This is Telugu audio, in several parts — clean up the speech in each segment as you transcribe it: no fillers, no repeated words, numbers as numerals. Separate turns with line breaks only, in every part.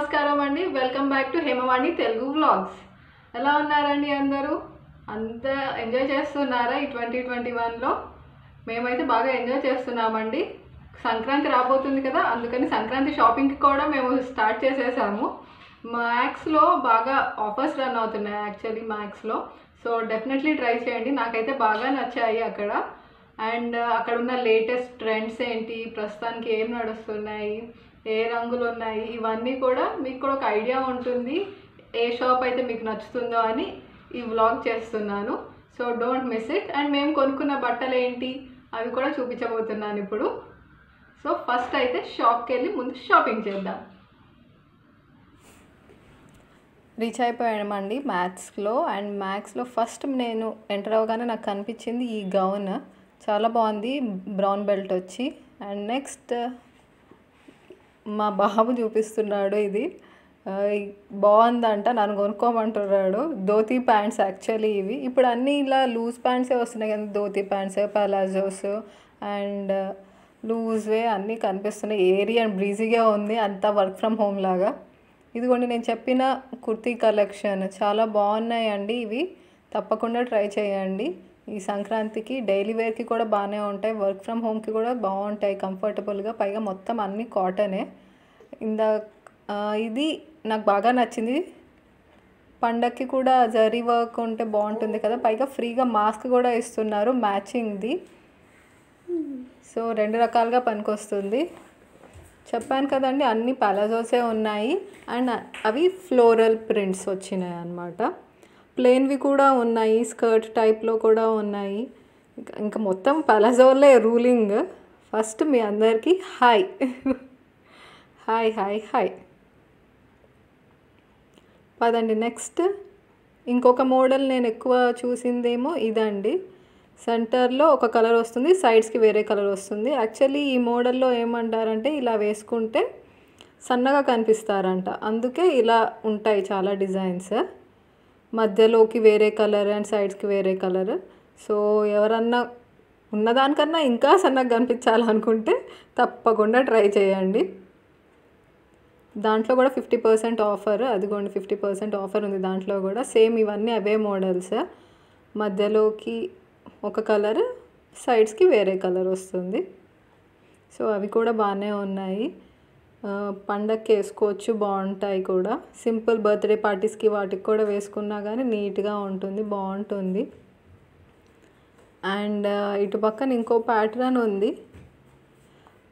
నమస్కారం అండి. Welcome back to Hemavani Telugu vlogs. ఎలా ఉన్నారండి అందరూ? అంతా ఎంజాయ్ చేస్తున్నారా ఈ 2021లో? మేమైతే బాగా ఎంజాయ్ చేస్తున్నామండి. సంక్రాంతి రాబోతుంది కదా, అందుకని సంక్రాంతి షాపింగ్కి కూడా మేము స్టార్ట్ చేసేసాము. మ్యాక్స్లో బాగా ఆఫర్స్ రన్ అవుతున్నాయి యాక్చువల్లీ మ్యాక్స్లో. సో డెఫినెట్లీ ట్రై చేయండి. నాకైతే బాగా నచ్చాయి అక్కడ. అండ్ అక్కడ ఉన్న లేటెస్ట్ ట్రెండ్స్ ఏంటి, ప్రస్తుతానికి ఏం నడుస్తున్నాయి, ఏ రంగులు ఉన్నాయి, ఇవన్నీ కూడా మీకు కూడా ఒక ఐడియా ఉంటుంది. ఏ షాప్ అయితే మీకు నచ్చుతుందో అని ఈ వ్లాగ్ చేస్తున్నాను. So don't miss it. And మేము కొనుక్కున్న బట్టలు ఏంటి అవి కూడా చూపించబోతున్నాను ఇప్పుడు. సో ఫస్ట్ అయితే షాప్కి వెళ్ళి ముందు షాపింగ్ చేద్దాం. రీచ్ అయిపోయామండి మ్యాక్స్లో. అండ్ మ్యాక్స్లో ఫస్ట్ నేను ఎంటర్ అవ్వగానే నాకు కనిపించింది ఈ గౌన్. చాలా బాగుంది, బ్రౌన్ బెల్ట్ వచ్చి. అండ్ నెక్స్ట్ మా బాబు చూపిస్తున్నాడు, ఇది బాగుందంట, నన్ను కొనుక్కోమంటున్నాడు. ధోతీ ప్యాంట్స్ యాక్చువల్లీ ఇవి. ఇప్పుడు అన్నీ ఇలా లూజ్ ప్యాంట్సే వస్తున్నాయి కదా, ధోతీ ప్యాంట్స్, పలాజోస్ అండ్ లూజ్వే అన్నీ కనిపిస్తున్నాయి. ఏరియా అండ్ బ్రీజీగా ఉంది, అంతా వర్క్ ఫ్రమ్ హోమ్ లాగా. ఇదిగోండి నేను చెప్పిన కుర్తీ కలెక్షన్ చాలా బాగున్నాయండి. ఇవి తప్పకుండా ట్రై చేయండి. ఈ సంక్రాంతికి డైలీ వేర్కి కూడా బాగానే ఉంటాయి, వర్క్ ఫ్రమ్ హోమ్కి కూడా బాగుంటాయి కంఫర్టబుల్గా. పైగా మొత్తం అన్నీ కాటనే. ఇది నాకు బాగా నచ్చింది. పండక్కి కూడా జరీ వర్క్ ఉంటే బాగుంటుంది కదా. పైగా ఫ్రీగా మాస్క్ కూడా ఇస్తున్నారు మ్యాచింగ్ది. సో రెండు రకాలుగా పనికొస్తుంది. చెప్పాను కదండి, అన్ని పలాజోసే ఉన్నాయి. అండ్ అవి ఫ్లోరల్ ప్రింట్స్ వచ్చినాయి అన్నమాట. ప్లెయిన్వి కూడా ఉన్నాయి, స్కర్ట్ టైప్లో కూడా ఉన్నాయి. ఇంకా మొత్తం పలాజోలే రూలింగ్. ఫస్ట్ మీ అందరికీ హాయ్ హాయ్ హాయ్ హాయ్. పదండి నెక్స్ట్ ఇంకొక మోడల్ నేను ఎక్కువ చూసిందేమో ఇదండి. సెంటర్లో ఒక కలర్ వస్తుంది, సైడ్స్కి వేరే కలర్ వస్తుంది. యాక్చువల్లీ ఈ మోడల్లో ఏమంటారంటే ఇలా వేసుకుంటే సన్నగా కనిపిస్తారంట, అందుకే ఇలా ఉంటాయి చాలా డిజైన్స్. మధ్యలోకి వేరే కలర్ అండ్ సైడ్స్కి వేరే కలర్. సో ఎవరన్నా ఉన్నదానికన్నా ఇంకా సన్నగా కనిపించాలనుకుంటే తప్పకుండా ట్రై చేయండి. దాంట్లో కూడా 50% ఆఫర్, అదిగోండి 50% ఆఫర్ ఉంది దాంట్లో కూడా. సేమ్ ఇవన్నీ అవే మోడల్స్. మధ్యలోకి ఒక కలర్, సైడ్స్కి వేరే కలర్ వస్తుంది. సో అవి కూడా బాగానే ఉన్నాయి, పండగకి వేసుకోవచ్చు, బాగుంటాయి కూడా. సింపుల్ బర్త్డే పార్టీస్కి వాటికి కూడా వేసుకున్నా కానీ నీట్గా ఉంటుంది, బాగుంటుంది. అండ్ ఇటు పక్కన ఇంకో ప్యాటర్న్ ఉంది.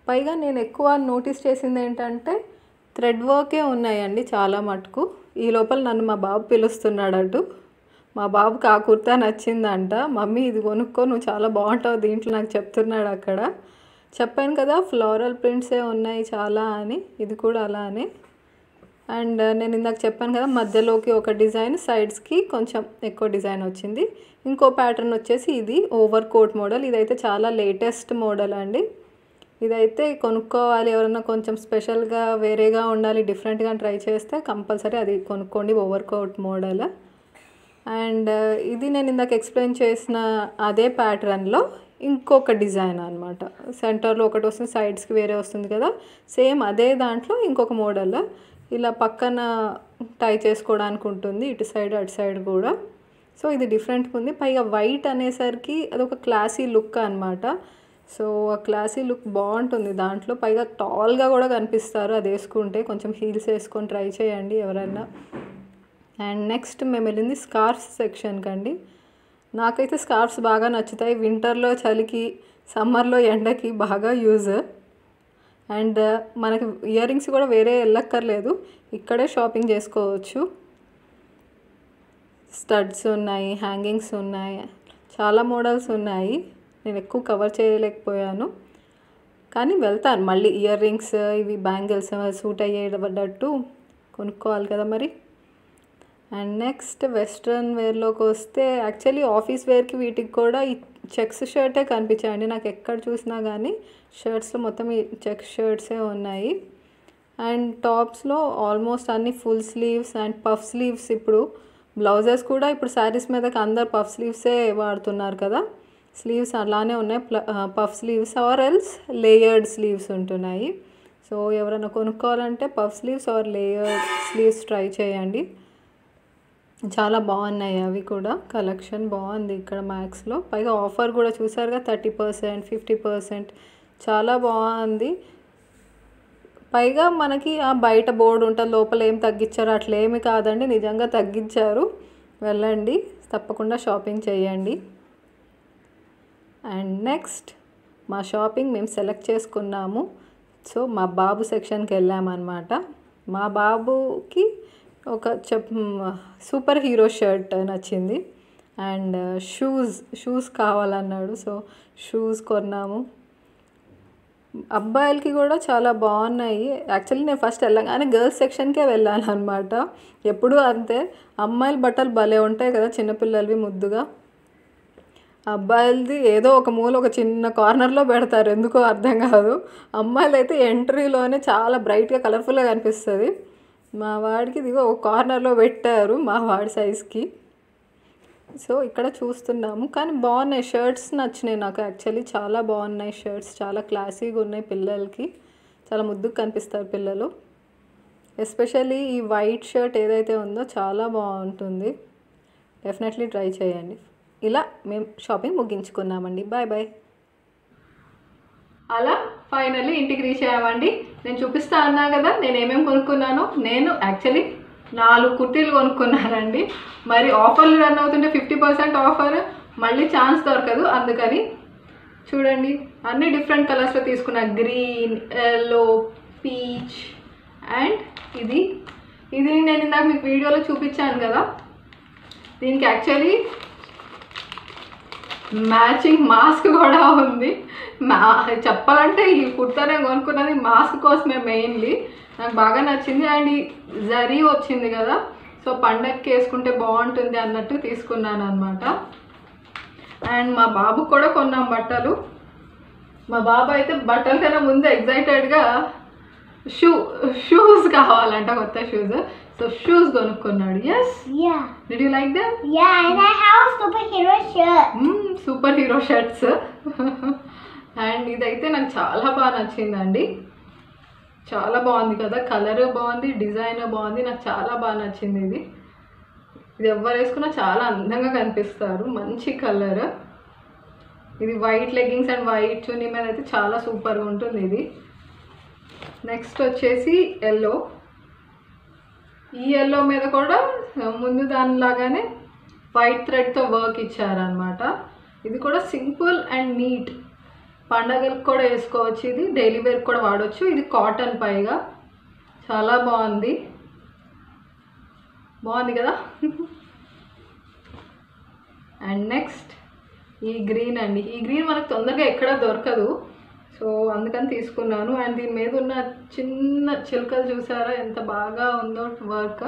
పైగా నేను ఎక్కువ నోటీస్ చేసింది ఏంటంటే థ్రెడ్ వర్కే ఉన్నాయండి చాలా మటుకు. ఈ లోపల నన్ను మా బాబు పిలుస్తున్నాడు అటు. మా బాబుకి ఆ కుర్తా నచ్చిందంట. మమ్మీ ఇది కొనుక్కో, నువ్వు చాలా బాగుంటావు దీంట్లో నాకు చెప్తున్నాడు అక్కడ. చెప్పాను కదా ఫ్లోరల్ ప్రింట్సే ఉన్నాయి చాలా అని, ఇది కూడా అలానే. అండ్ నేను ఇందాక చెప్పాను కదా మధ్యలోకి ఒక డిజైన్, సైడ్స్కి కొంచెం ఎక్కువ డిజైన్ వచ్చింది. ఇంకో ప్యాటర్న్ వచ్చేసి ఇది ఓవర్ కోట్ మోడల్. ఇదైతే చాలా లేటెస్ట్ మోడల్ అండి. ఇదైతే కొనుక్కోవాలి, ఎవరన్నా కొంచెం స్పెషల్గా వేరేగా ఉండాలి, డిఫరెంట్గా ట్రై చేస్తే కంపల్సరీ అది కొనుక్కోండి, ఓవర్ కోట్ మోడల్. అండ్ ఇది నేను ఇందాక ఎక్స్ప్లెయిన్ చేసిన అదే ప్యాటర్న్లో ఇంకొక డిజైన్ అనమాట. సెంటర్లో ఒకటి వస్తుంది, సైడ్స్కి వేరే వస్తుంది కదా, సేమ్ అదే దాంట్లో ఇంకొక మోడల్. ఇలా పక్కన టై చేసుకోవడానికి ఉంటుంది, ఇటు సైడ్ అటు సైడ్ కూడా. సో ఇది డిఫరెంట్గా ఉంది. పైగా వైట్ అనేసరికి అదొక క్లాసీ లుక్ అనమాట. సో ఆ క్లాసీ లుక్ బాగుంటుంది దాంట్లో. పైగా టాల్గా కూడా కనిపిస్తారు అది వేసుకుంటే. కొంచెం హీల్స్ వేసుకొని ట్రై చేయండి ఎవరన్నా. అండ్ నెక్స్ట్ మేము వెళ్ళింది స్కార్ఫ్స్ సెక్షన్కి అండి. నాకైతే స్కార్ఫ్స్ బాగా నచ్చుతాయి. వింటర్లో చలికి, సమ్మర్లో ఎండకి బాగా యూజ్. అండ్ మనకి ఇయర్ రింగ్స్ కూడా వేరే వెళ్ళక్కర్లేదు, ఇక్కడే షాపింగ్ చేసుకోవచ్చు. స్టడ్స్ ఉన్నాయి, హ్యాంగింగ్స్ ఉన్నాయి, చాలా మోడల్స్ ఉన్నాయి. నేను ఎక్కువ కవర్ చేయలేకపోయాను కానీ వెళ్తాను మళ్ళీ. ఇయర్ రింగ్స్, ఇవి బ్యాంగిల్స్ సూట్ అయ్యేటట్టు కొనుక్కోవాలి కదా మరి. అండ్ నెక్స్ట్ వెస్ట్రన్ వేర్లోకి వస్తే యాక్చువల్లీ ఆఫీస్ వేర్కి వీటికి కూడా ఈ చెక్స్ షర్టే కనిపించాయండి నాకు ఎక్కడ చూసినా కానీ. షర్ట్స్లో మొత్తం ఈ చెక్స్ షర్ట్సే ఉన్నాయి. అండ్ టాప్స్లో ఆల్మోస్ట్ అన్ని full sleeves and puff sleeves. ఇప్పుడు బ్లౌజెస్ కూడా ఇప్పుడు శారీస్ మీదకి అందరు పఫ్ స్లీవ్సే వాడుతున్నారు కదా. స్లీవ్స్ అలానే ఉన్నాయి, puff sleeves or else layered sleeves ఉంటున్నాయి. సో ఎవరైనా కొనుక్కోవాలంటే puff sleeves or layer sleeves try చేయండి. చాలా బాగున్నాయి అవి కూడా. కలెక్షన్ బాగుంది ఇక్కడ మ్యాక్స్లో. పైగా ఆఫర్ కూడా చూసారుగా 30%, 50%. చాలా బాగుంది. పైగా మనకి ఆ బయట బోర్డు ఉంటుంది, లోపల ఏం తగ్గించారు అట్లా ఏమి కాదండి, నిజంగా తగ్గించారు. వెళ్ళండి, తప్పకుండా షాపింగ్ చేయండి. అండ్ నెక్స్ట్ మా షాపింగ్ మేము సెలెక్ట్ చేసుకున్నాము. సో మా బాబు సెక్షన్కి వెళ్ళామన్నమాట. మా బాబుకి ఒక సూపర్ హీరో షర్ట్ నచ్చింది అండ్ షూస్ కావాలన్నాడు. సో షూస్ కొన్నాము. అబ్బాయిలకి కూడా చాలా బాగున్నాయి. యాక్చువల్లీ నేను ఫస్ట్ వెళ్ళగానే గర్ల్స్ సెక్షన్కే వెళ్ళాను అనమాట. ఎప్పుడూ అంతే, అమ్మాయిల బట్టలు భలే ఉంటాయి కదా చిన్నపిల్లలవి ముద్దుగా. అబ్బాయిలది ఏదో ఒక మూల ఒక చిన్న కార్నర్లో పెడతారు, ఎందుకో అర్థం కాదు. అమ్మాయిలు అయితే ఎంట్రీలోనే చాలా బ్రైట్గా కలర్ఫుల్గా కనిపిస్తుంది. మా వాడికి ఇదిగో ఒక కార్నర్లో పెట్టారు మా వాడి సైజ్కి. సో ఇక్కడ చూస్తున్నాము, కానీ బాగున్నాయి షర్ట్స్, నచ్చినాయి నాకు యాక్చువల్లీ. చాలా బాగున్నాయి షర్ట్స్, చాలా క్లాసీగా ఉన్నాయి. పిల్లలకి చాలా ముద్దుగా కనిపిస్తారు పిల్లలు. ఎస్పెషల్లీ ఈ వైట్ షర్ట్ ఏదైతే ఉందో చాలా బాగుంటుంది. డెఫినెట్లీ ట్రై చేయండి. ఇలా మేము షాపింగ్ ముగించుకున్నామండి. Bye bye. అలా ఫైనల్లీ ఇంటికి రీచ్ అయ్యామండి. నేను చూపిస్తా అన్నా కదా నేను ఏమేమి కొనుక్కున్నానో. నేను యాక్చువల్లీ 4 కుర్తీలు కొనుక్కున్నానండి. మరి ఆఫర్లు రన్ అవుతుంటే 50% ఆఫర్, మళ్ళీ ఛాన్స్ దొరకదు. అందుకని చూడండి అన్ని డిఫరెంట్ కలర్స్లో తీసుకున్నా. గ్రీన్, ఎల్లో, పీచ్ అండ్ ఇది నేను ఇందాక మీకు వీడియోలో చూపించాను కదా. దీనికి యాక్చువల్లీ మ్యాచింగ్ మాస్క్ కూడా ఉంది. చెప్పాలంటే ఈ కుర్తా నేను కొనుక్కున్నది మాస్క్ కోసమే మెయిన్లీ. నాకు బాగా నచ్చింది. అండ్ ఈ జరీ వచ్చింది కదా, సో పండగకి వేసుకుంటే బాగుంటుంది అన్నట్టు తీసుకున్నాను అనమాట. అండ్ మా బాబుకు కూడా కొన్నాం బట్టలు. మా బాబు అయితే బట్టల కన్నా ముందు ఎగ్జైటెడ్గా షూస్ కావాలంట, కొత్త షూస్. సో షూస్ కొనుక్కున్నాడు. Yes, did you like them?
Yeah, and I have super hero shirt.
Super hero shirts. And ఇదైతే నాకు చాలా బాగా నచ్చిందండి. చాలా బాగుంది కదా, కలర్ బాగుంది, డిజైన్ బాగుంది, నాకు చాలా బాగా నచ్చింది. ఇది ఎవరు వేసుకున్నా చాలా అందంగా కనిపిస్తారు. మంచి కలర్. ఇది వైట్ లెగ్గింగ్స్ అండ్ వైట్ చున్నీ మీద అయితే చాలా సూపర్గా ఉంటుంది ఇది. నెక్స్ట్ వచ్చేసి ఎల్లో. ఈ ఎల్లో మీద కూడా ముందు దానిలాగానే వైట్ థ్రెడ్తో వర్క్ ఇచ్చారనమాట. ఇది కూడా సింపుల్ అండ్ నీట్, పండగలకు కూడా వేసుకోవచ్చు. ఇది డైలీ వేర్ కూడా వాడవచ్చు. ఇది కాటన్, పైగా చాలా బాగుంది కదా. అండ్ నెక్స్ట్ ఈ గ్రీన్ అండి. ఈ గ్రీన్ మనకు తొందరగా ఎక్కడ దొరకదు, సో అందుకని తీసుకున్నాను. అండ్ దీని మీద ఉన్న చిన్న చిలుకలు చూసారా ఎంత బాగా ఉందో వర్క్.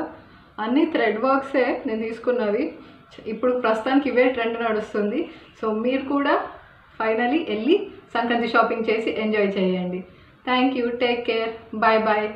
అన్నీ థ్రెడ్ వర్క్సే నేను తీసుకున్నవి. ఇప్పుడు ప్రస్తుతానికి ఇవే ట్రెండ్ నడుస్తుంది. సో మీరు కూడా ఫైనలీ వెళ్ళి సంక్రాంతి షాపింగ్ చేసి ఎంజాయ్ చేయండి. Thank you, take care, bye bye.